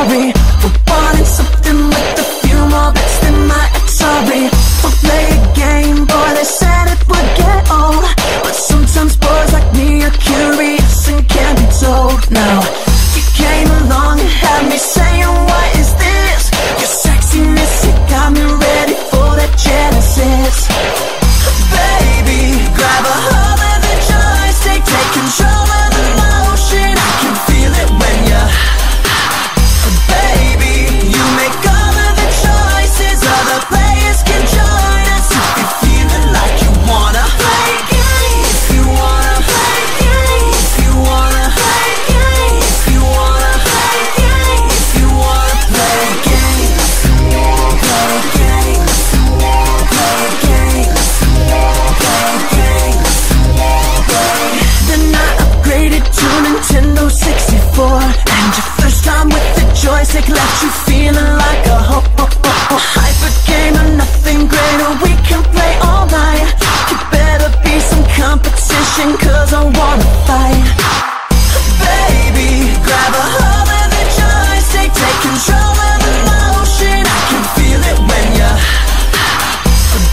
sorry for wanting something with a few more bits than my Atari. We'll play a game, boy, they said it would get old, but sometimes boys like me are curious and can't be told. Now you came along and had me saying, what is this? Your sexiness, it got me ready for that Genesis. Baby, grab a hold of the joystick, take control of the motion. I can feel it when you, baby, you make all of the choices. Other players can join us if you're feeling like you wanna play games. If you wanna play games, if you wanna play games, if you wanna play games, if you wanna play games, play games, play games, play games. Then I upgraded to Nintendo 64, and your first time with the joystick left you feeling like a hyper gamer, nothing greater, we can play all night. You better be some competition, cause I wanna fight. Baby, grab a hold of the joystick, take control of the motion. I can feel it when you,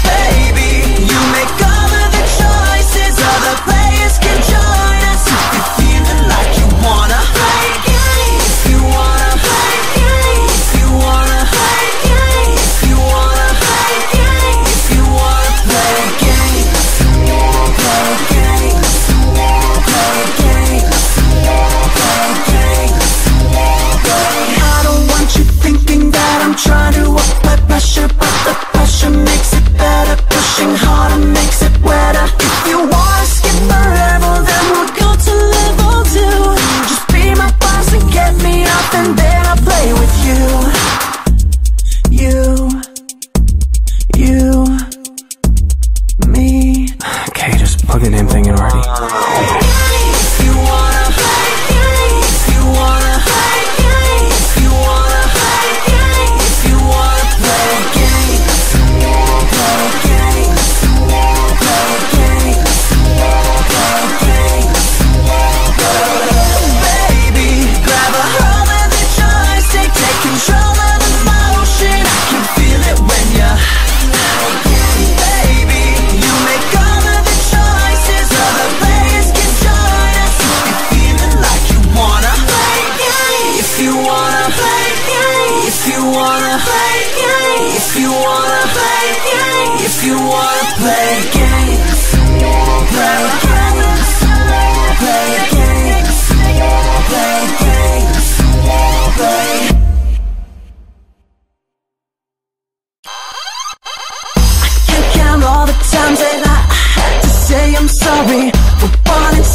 baby, you make all of the choices. Other players can join us if you're feeling like you wanna play games. If you wanna play games, if you wanna play games, if you wanna play games, if you wanna play games, play games, play games, play games. I don't want you thinking that I'm trying to apply pressure, but the pressure makes it better. Pushing harder makes it wetter. If you wanna skip forever, then we'll go to level 2. Just be my boss and get me up, and then I'll play with you. Me. Okay, just plug the damn thing in already. If you wanna play games, if you wanna play games, if you wanna play games, if you wanna play games, play games, play games, play games. Baby, grab a hold of the joystick, take control of the motion. I can feel it when you, baby, you make all of the choices. Other players can join us if you're feeling like you wanna play games. If you wanna play games, if you wanna play games, if you wanna play games, if you wanna play games, play games, play games, play games, play. I can't count all the times that I had to say I'm sorry for wanting